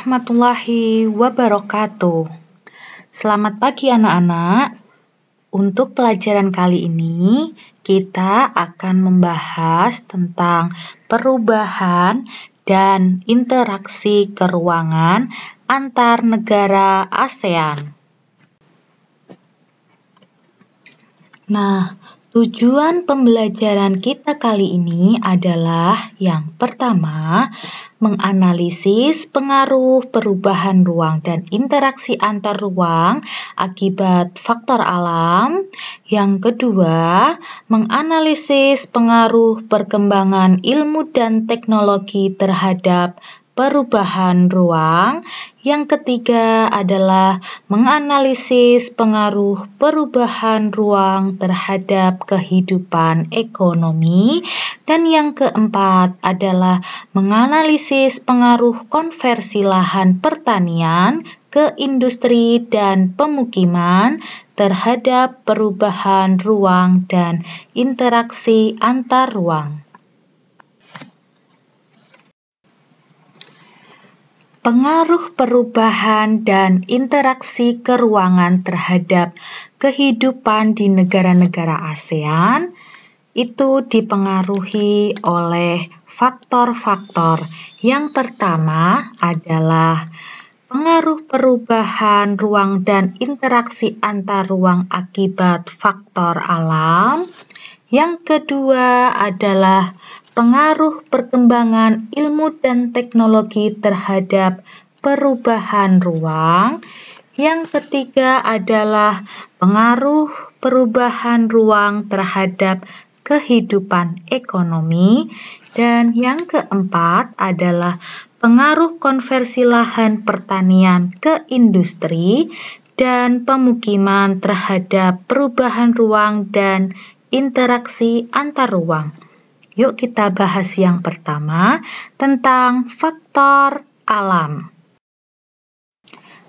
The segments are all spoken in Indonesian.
warahmatullahi wabarakatuh. Selamat pagi anak-anak. Untuk pelajaran kali ini, kita akan membahas tentang perubahan dan interaksi keruangan antar negara ASEAN. Nah, tujuan pembelajaran kita kali ini adalah yang pertama, menganalisis pengaruh perubahan ruang dan interaksi antar ruang akibat faktor alam. Yang kedua, menganalisis pengaruh perkembangan ilmu dan teknologi terhadap perubahan ruang. Yang ketiga adalah menganalisis pengaruh perubahan ruang terhadap kehidupan ekonomi. Dan yang keempat adalah menganalisis pengaruh konversi lahan pertanian ke industri dan pemukiman terhadap perubahan ruang dan interaksi antar ruang. Pengaruh perubahan dan interaksi keruangan terhadap kehidupan di negara-negara ASEAN itu dipengaruhi oleh faktor-faktor. Yang pertama adalah pengaruh perubahan ruang dan interaksi antar ruang akibat faktor alam. Yang kedua adalah pengaruh perkembangan ilmu dan teknologi terhadap perubahan ruang. Yang ketiga adalah pengaruh perubahan ruang terhadap kehidupan ekonomi. Dan yang keempat adalah pengaruh konversi lahan pertanian ke industri dan pemukiman terhadap perubahan ruang dan interaksi antar ruang. Yuk kita bahas yang pertama tentang faktor alam.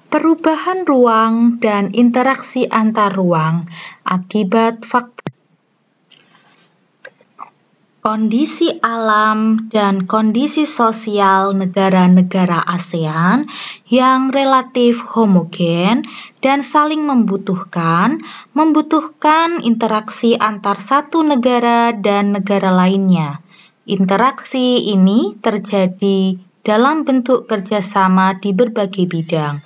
Perubahan ruang dan interaksi antar ruang akibat faktor kondisi alam dan kondisi sosial negara-negara ASEAN yang relatif homogen dan saling membutuhkan interaksi antar satu negara dan negara lainnya. Interaksi ini terjadi dalam bentuk kerjasama di berbagai bidang.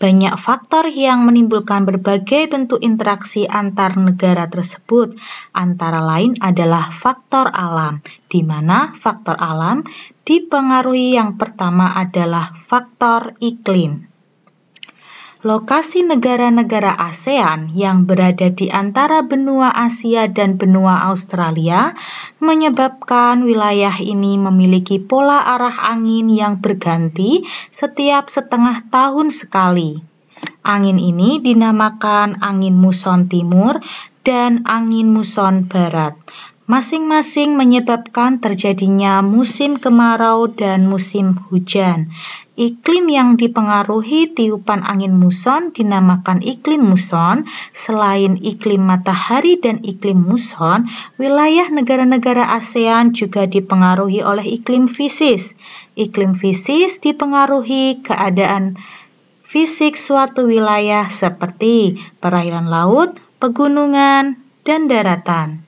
Banyak faktor yang menimbulkan berbagai bentuk interaksi antar negara tersebut, antara lain adalah faktor alam, di mana faktor alam dipengaruhi yang pertama adalah faktor iklim. Lokasi negara-negara ASEAN yang berada di antara benua Asia dan benua Australia menyebabkan wilayah ini memiliki pola arah angin yang berganti setiap setengah tahun sekali. Angin ini dinamakan angin muson timur dan angin muson barat. Masing-masing menyebabkan terjadinya musim kemarau dan musim hujan. Iklim yang dipengaruhi tiupan angin muson dinamakan iklim muson. Selain iklim matahari dan iklim muson, wilayah negara-negara ASEAN juga dipengaruhi oleh iklim fisis. Iklim fisis dipengaruhi keadaan fisik suatu wilayah seperti perairan laut, pegunungan, dan daratan.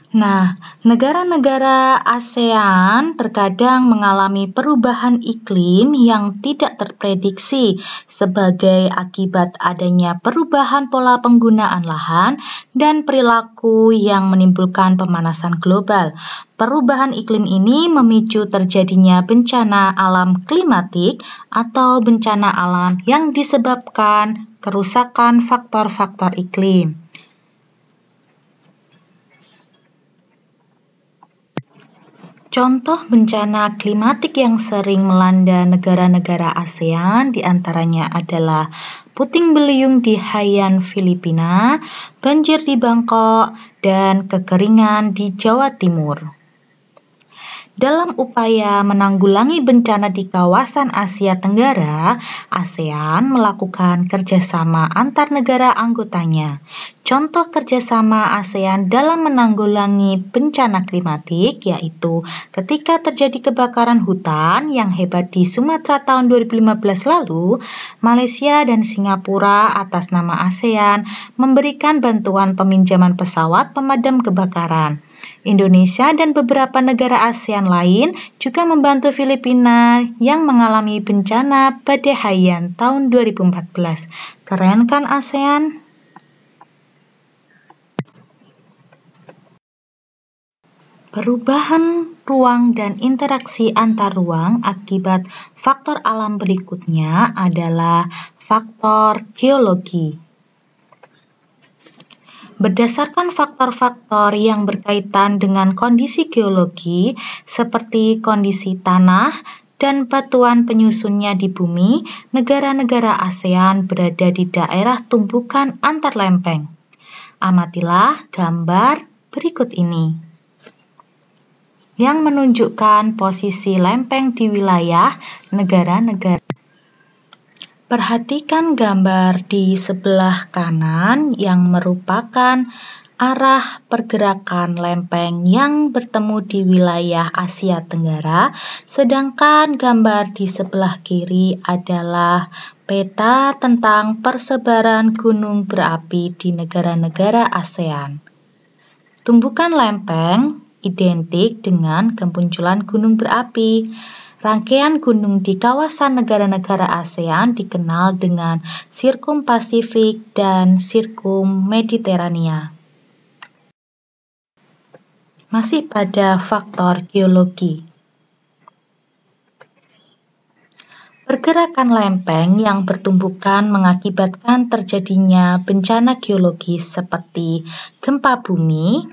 Nah, negara-negara ASEAN terkadang mengalami perubahan iklim yang tidak terprediksi sebagai akibat adanya perubahan pola penggunaan lahan dan perilaku yang menimbulkan pemanasan global. Perubahan iklim ini memicu terjadinya bencana alam klimatik atau bencana alam yang disebabkan kerusakan faktor-faktor iklim. Contoh bencana klimatik yang sering melanda negara-negara ASEAN diantaranya adalah puting beliung di Haiyan, Filipina, banjir di Bangkok, dan kekeringan di Jawa Timur. Dalam upaya menanggulangi bencana di kawasan Asia Tenggara, ASEAN melakukan kerjasama antar negara anggotanya. Contoh kerjasama ASEAN dalam menanggulangi bencana klimatik yaitu ketika terjadi kebakaran hutan yang hebat di Sumatera tahun 2015 lalu, Malaysia dan Singapura atas nama ASEAN memberikan bantuan peminjaman pesawat pemadam kebakaran. Indonesia dan beberapa negara ASEAN lain juga membantu Filipina yang mengalami bencana badai Haiyan tahun 2014. Keren kan ASEAN? Perubahan ruang dan interaksi antar ruang akibat faktor alam berikutnya adalah faktor geologi. Berdasarkan faktor-faktor yang berkaitan dengan kondisi geologi, seperti kondisi tanah dan batuan penyusunnya di bumi, negara-negara ASEAN berada di daerah tumbukan antar lempeng. Amatilah gambar berikut ini, yang menunjukkan posisi lempeng di wilayah negara-negara. Perhatikan gambar di sebelah kanan yang merupakan arah pergerakan lempeng yang bertemu di wilayah Asia Tenggara, sedangkan gambar di sebelah kiri adalah peta tentang persebaran gunung berapi di negara-negara ASEAN. Tumbukan lempeng identik dengan kemunculan gunung berapi. Rangkaian gunung di kawasan negara-negara ASEAN dikenal dengan Sirkum Pasifik dan Sirkum Mediterania. Masih pada faktor geologi. Pergerakan lempeng yang bertumbukan mengakibatkan terjadinya bencana geologis seperti gempa bumi,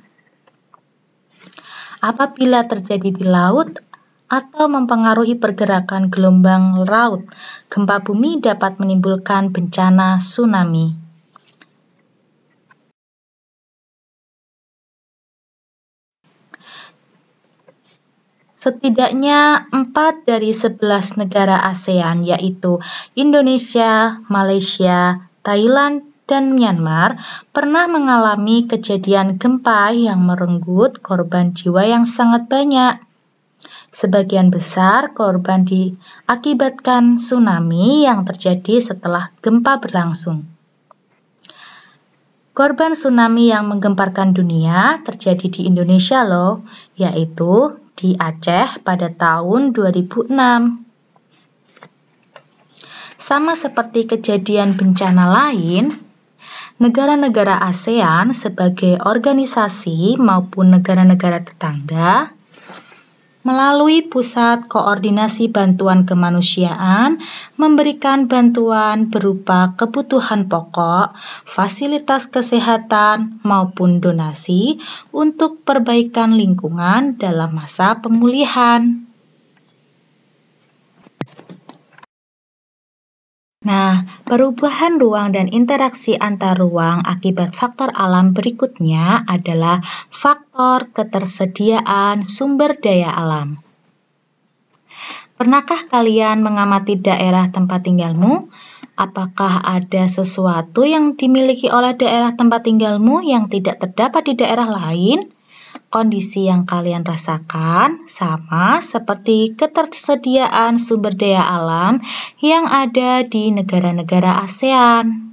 apabila terjadi di laut, atau mempengaruhi pergerakan gelombang laut. Gempa bumi dapat menimbulkan bencana tsunami. Setidaknya 4 dari 11 negara ASEAN yaitu Indonesia, Malaysia, Thailand, dan Myanmar pernah mengalami kejadian gempa yang merenggut korban jiwa yang sangat banyak. Sebagian besar korban diakibatkan tsunami yang terjadi setelah gempa berlangsung. Korban tsunami yang menggemparkan dunia terjadi di Indonesia loh, yaitu di Aceh pada tahun 2006. Sama seperti kejadian bencana lain, negara-negara ASEAN sebagai organisasi maupun negara-negara tetangga melalui Pusat Koordinasi Bantuan Kemanusiaan memberikan bantuan berupa kebutuhan pokok, fasilitas kesehatan, maupun donasi untuk perbaikan lingkungan dalam masa pemulihan. Nah, perubahan ruang dan interaksi antar ruang akibat faktor alam berikutnya adalah faktor ketersediaan sumber daya alam. Pernahkah kalian mengamati daerah tempat tinggalmu? Apakah ada sesuatu yang dimiliki oleh daerah tempat tinggalmu yang tidak terdapat di daerah lain? Kondisi yang kalian rasakan sama seperti ketersediaan sumber daya alam yang ada di negara-negara ASEAN.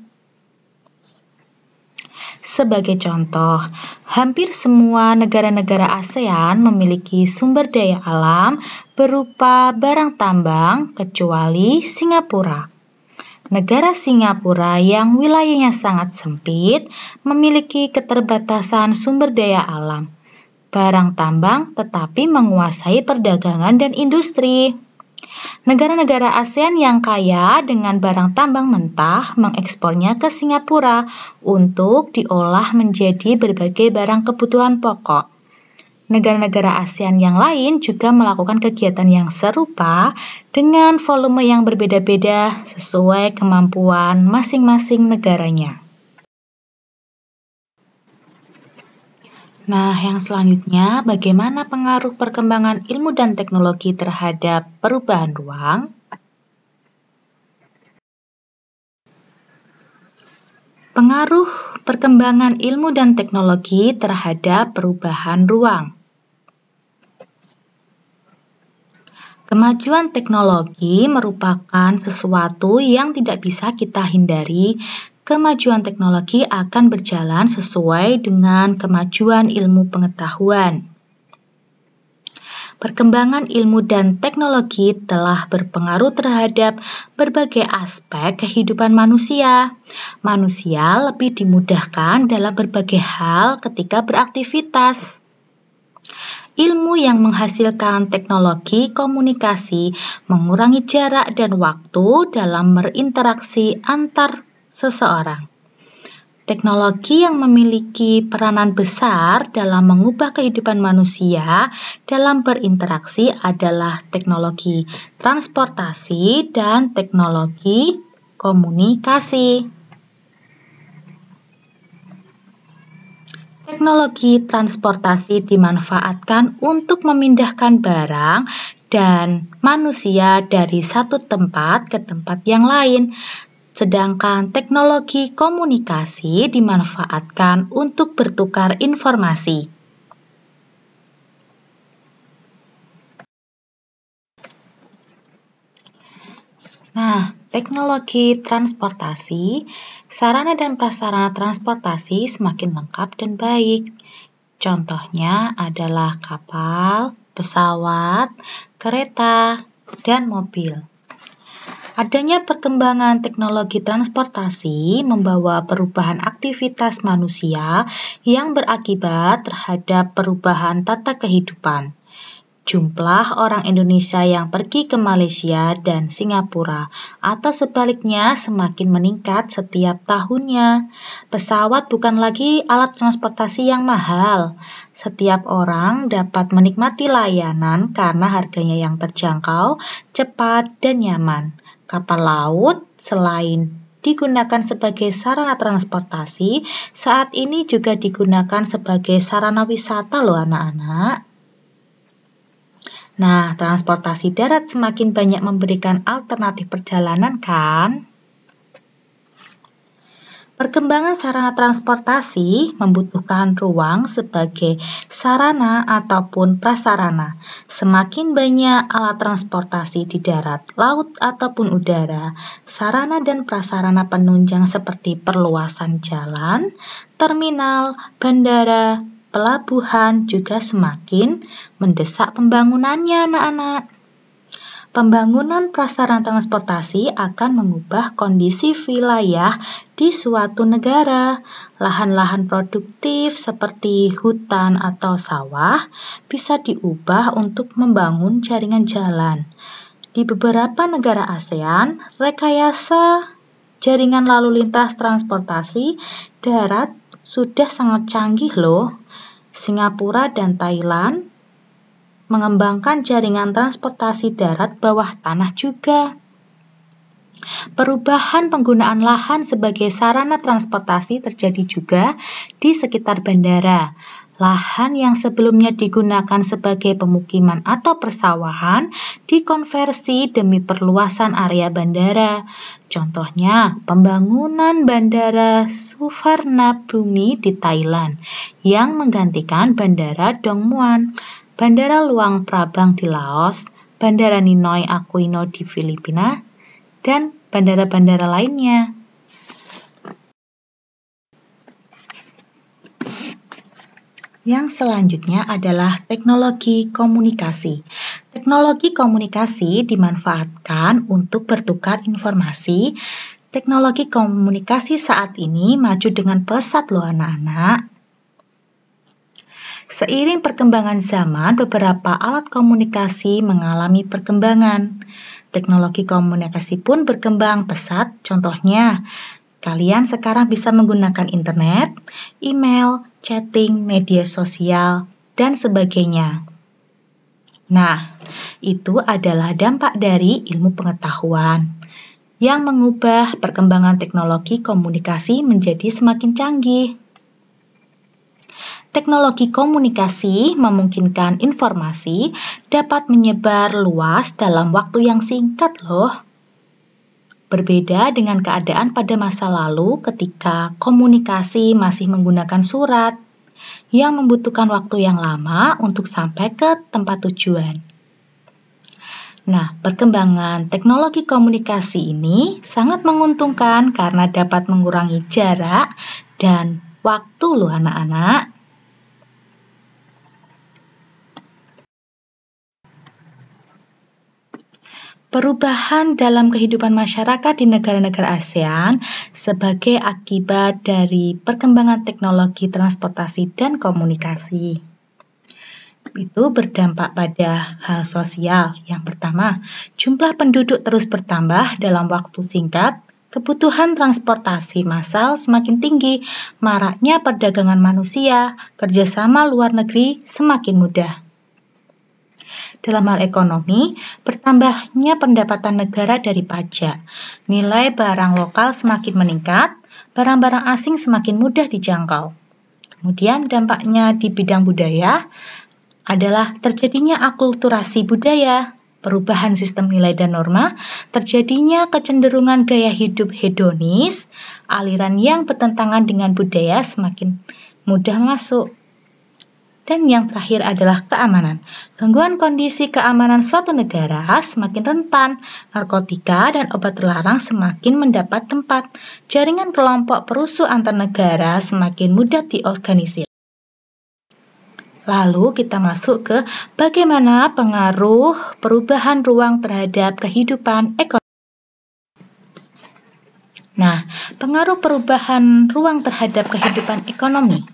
Sebagai contoh, hampir semua negara-negara ASEAN memiliki sumber daya alam berupa barang tambang kecuali Singapura. Negara Singapura yang wilayahnya sangat sempit memiliki keterbatasan sumber daya alam barang tambang tetapi menguasai perdagangan dan industri. Negara-negara ASEAN yang kaya dengan barang tambang mentah mengekspornya ke Singapura untuk diolah menjadi berbagai barang kebutuhan pokok. Negara-negara ASEAN yang lain juga melakukan kegiatan yang serupa dengan volume yang berbeda-beda sesuai kemampuan masing-masing negaranya. Nah, yang selanjutnya, bagaimana pengaruh perkembangan ilmu dan teknologi terhadap perubahan ruang? Pengaruh perkembangan ilmu dan teknologi terhadap perubahan ruang. Kemajuan teknologi merupakan sesuatu yang tidak bisa kita hindari. Kemajuan teknologi akan berjalan sesuai dengan kemajuan ilmu pengetahuan. Perkembangan ilmu dan teknologi telah berpengaruh terhadap berbagai aspek kehidupan manusia. Manusia lebih dimudahkan dalam berbagai hal ketika beraktivitas. Ilmu yang menghasilkan teknologi komunikasi mengurangi jarak dan waktu dalam berinteraksi antar seseorang. Teknologi yang memiliki peranan besar dalam mengubah kehidupan manusia dalam berinteraksi adalah teknologi transportasi dan teknologi komunikasi. Teknologi transportasi dimanfaatkan untuk memindahkan barang dan manusia dari satu tempat ke tempat yang lain. Sedangkan teknologi komunikasi dimanfaatkan untuk bertukar informasi. Nah, teknologi transportasi, sarana dan prasarana transportasi semakin lengkap dan baik. Contohnya adalah kapal, pesawat, kereta, dan mobil. Adanya perkembangan teknologi transportasi membawa perubahan aktivitas manusia yang berakibat terhadap perubahan tata kehidupan. Jumlah orang Indonesia yang pergi ke Malaysia dan Singapura atau sebaliknya semakin meningkat setiap tahunnya. Pesawat bukan lagi alat transportasi yang mahal. Setiap orang dapat menikmati layanan karena harganya yang terjangkau, cepat, dan nyaman. Kapal laut selain digunakan sebagai sarana transportasi, saat ini juga digunakan sebagai sarana wisata loh anak-anak. Nah, transportasi darat semakin banyak memberikan alternatif perjalanan kan? Perkembangan sarana transportasi membutuhkan ruang sebagai sarana ataupun prasarana. Semakin banyak alat transportasi di darat, laut, ataupun udara, sarana dan prasarana penunjang seperti perluasan jalan, terminal, bandara, pelabuhan juga semakin mendesak pembangunannya anak-anak. Pembangunan prasarana transportasi akan mengubah kondisi wilayah di suatu negara. Lahan-lahan produktif seperti hutan atau sawah bisa diubah untuk membangun jaringan jalan. Di beberapa negara ASEAN, rekayasa jaringan lalu lintas transportasi darat sudah sangat canggih loh. Singapura dan Thailand mengembangkan jaringan transportasi darat bawah tanah juga. Perubahan penggunaan lahan sebagai sarana transportasi terjadi juga di sekitar bandara. Lahan yang sebelumnya digunakan sebagai pemukiman atau persawahan dikonversi demi perluasan area bandara. Contohnya, pembangunan Bandara Suvarnabhumi di Thailand yang menggantikan Bandara Don Mueang, Bandara Luang Prabang di Laos, Bandara Ninoy Aquino di Filipina, dan bandara-bandara lainnya. Yang selanjutnya adalah teknologi komunikasi. Teknologi komunikasi dimanfaatkan untuk bertukar informasi. Teknologi komunikasi saat ini maju dengan pesat loh anak-anak. Seiring perkembangan zaman, beberapa alat komunikasi mengalami perkembangan. Teknologi komunikasi pun berkembang pesat, contohnya, kalian sekarang bisa menggunakan internet, email, chatting, media sosial, dan sebagainya. Nah, itu adalah dampak dari ilmu pengetahuan yang mengubah perkembangan teknologi komunikasi menjadi semakin canggih. Teknologi komunikasi memungkinkan informasi dapat menyebar luas dalam waktu yang singkat loh. Berbeda dengan keadaan pada masa lalu ketika komunikasi masih menggunakan surat yang membutuhkan waktu yang lama untuk sampai ke tempat tujuan. Nah, perkembangan teknologi komunikasi ini sangat menguntungkan karena dapat mengurangi jarak dan waktu loh anak-anak. Perubahan dalam kehidupan masyarakat di negara-negara ASEAN sebagai akibat dari perkembangan teknologi transportasi dan komunikasi. Itu berdampak pada hal sosial. Yang pertama, jumlah penduduk terus bertambah dalam waktu singkat, kebutuhan transportasi massal semakin tinggi, maraknya perdagangan manusia, kerjasama luar negeri semakin mudah. Dalam hal ekonomi, bertambahnya pendapatan negara dari pajak, nilai barang lokal semakin meningkat, barang-barang asing semakin mudah dijangkau. Kemudian dampaknya di bidang budaya adalah terjadinya akulturasi budaya, perubahan sistem nilai dan norma, terjadinya kecenderungan gaya hidup hedonis, aliran yang bertentangan dengan budaya semakin mudah masuk. Dan yang terakhir adalah keamanan. Gangguan kondisi keamanan suatu negara semakin rentan, narkotika dan obat terlarang semakin mendapat tempat, jaringan kelompok perusuh antar negara semakin mudah diorganisir. Lalu kita masuk ke bagaimana pengaruh perubahan ruang terhadap kehidupan ekonomi. Nah, pengaruh perubahan ruang terhadap kehidupan ekonomi.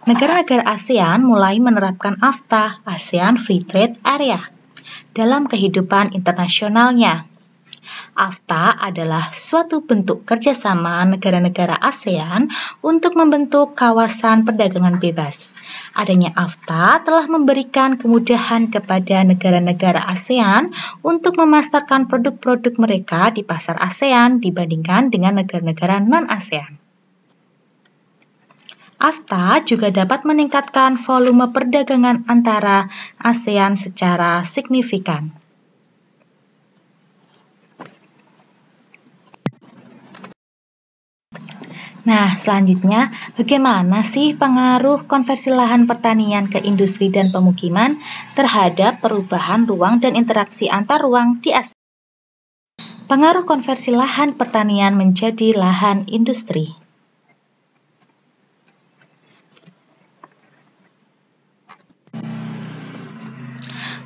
Negara-negara ASEAN mulai menerapkan AFTA, ASEAN Free Trade Area, dalam kehidupan internasionalnya. AFTA adalah suatu bentuk kerjasama negara-negara ASEAN untuk membentuk kawasan perdagangan bebas. Adanya AFTA telah memberikan kemudahan kepada negara-negara ASEAN untuk memasarkan produk-produk mereka di pasar ASEAN dibandingkan dengan negara-negara non-ASEAN. AFTA juga dapat meningkatkan volume perdagangan antara ASEAN secara signifikan. Nah, selanjutnya, bagaimana sih pengaruh konversi lahan pertanian ke industri dan pemukiman terhadap perubahan ruang dan interaksi antar ruang di ASEAN? Pengaruh konversi lahan pertanian menjadi lahan industri.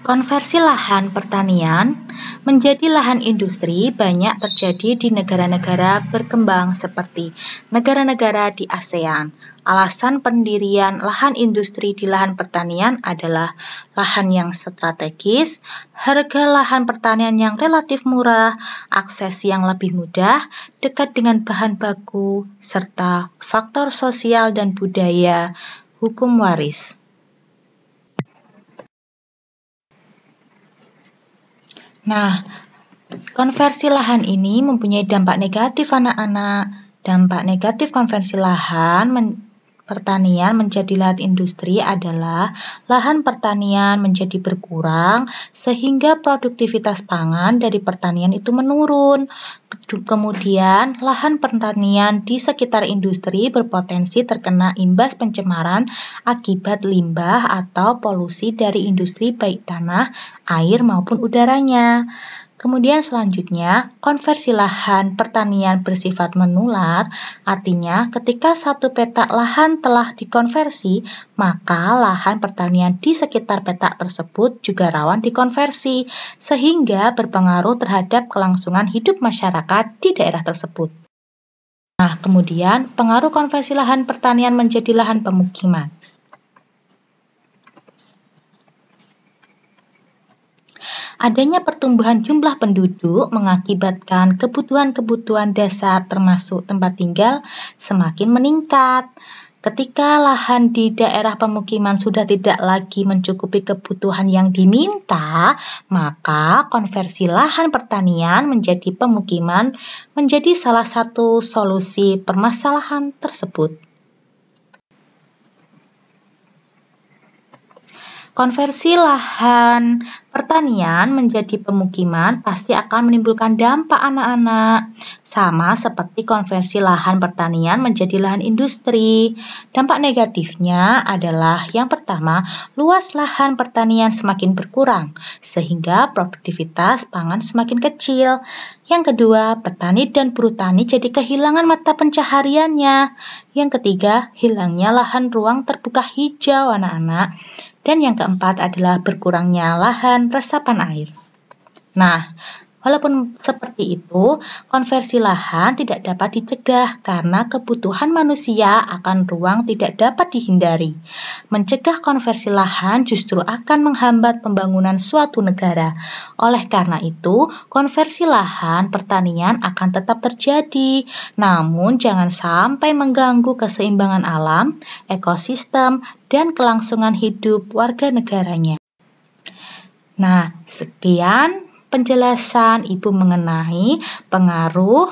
Konversi lahan pertanian menjadi lahan industri banyak terjadi di negara-negara berkembang seperti negara-negara di ASEAN. Alasan pendirian lahan industri di lahan pertanian adalah lahan yang strategis, harga lahan pertanian yang relatif murah, akses yang lebih mudah, dekat dengan bahan baku, serta faktor sosial dan budaya, hukum waris. Nah, konversi lahan ini mempunyai dampak negatif anak-anak. Dampak negatif konversi lahan pertanian menjadi lahan industri adalah lahan pertanian menjadi berkurang sehingga produktivitas pangan dari pertanian itu menurun. Kemudian, lahan pertanian di sekitar industri berpotensi terkena imbas pencemaran akibat limbah atau polusi dari industri baik tanah, air maupun udaranya. Kemudian selanjutnya, konversi lahan pertanian bersifat menular, artinya ketika satu petak lahan telah dikonversi, maka lahan pertanian di sekitar petak tersebut juga rawan dikonversi, sehingga berpengaruh terhadap kelangsungan hidup masyarakat di daerah tersebut. Nah, kemudian pengaruh konversi lahan pertanian menjadi lahan pemukiman. Adanya pertumbuhan jumlah penduduk mengakibatkan kebutuhan-kebutuhan dasar termasuk tempat tinggal semakin meningkat. Ketika lahan di daerah pemukiman sudah tidak lagi mencukupi kebutuhan yang diminta, maka konversi lahan pertanian menjadi pemukiman menjadi salah satu solusi permasalahan tersebut. Konversi lahan pertanian menjadi pemukiman pasti akan menimbulkan dampak anak-anak. Sama seperti konversi lahan pertanian menjadi lahan industri. Dampak negatifnya adalah yang pertama, luas lahan pertanian semakin berkurang, sehingga produktivitas pangan semakin kecil. Yang kedua, petani dan buruh tani jadi kehilangan mata pencahariannya. Yang ketiga, hilangnya lahan ruang terbuka hijau anak-anak. Dan yang keempat adalah berkurangnya lahan resapan air. Nah, walaupun seperti itu, konversi lahan tidak dapat dicegah karena kebutuhan manusia akan ruang tidak dapat dihindari. Mencegah konversi lahan justru akan menghambat pembangunan suatu negara. Oleh karena itu, konversi lahan pertanian akan tetap terjadi, namun jangan sampai mengganggu keseimbangan alam, ekosistem, dan kelangsungan hidup warga negaranya. Nah, sekian penjelasan Ibu mengenai pengaruh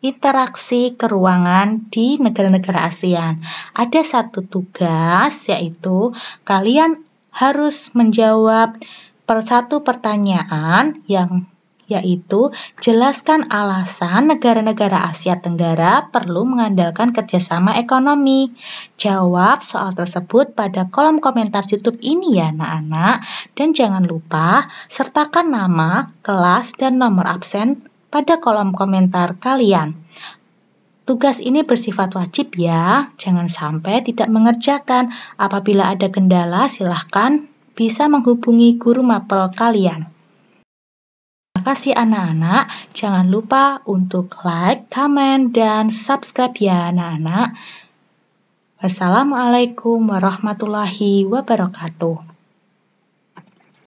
interaksi keruangan di negara-negara ASEAN. Ada satu tugas, yaitu kalian harus menjawab satu pertanyaan yaitu jelaskan alasan negara-negara Asia Tenggara perlu mengandalkan kerjasama ekonomi. Jawab soal tersebut pada kolom komentar YouTube ini ya anak-anak. Dan jangan lupa sertakan nama, kelas, dan nomor absen pada kolom komentar kalian. Tugas ini bersifat wajib ya, jangan sampai tidak mengerjakan. Apabila ada kendala, silahkan bisa menghubungi guru mapel kalian. Terima kasih anak-anak, jangan lupa untuk like, comment, dan subscribe ya anak-anak. Wassalamualaikum warahmatullahi wabarakatuh.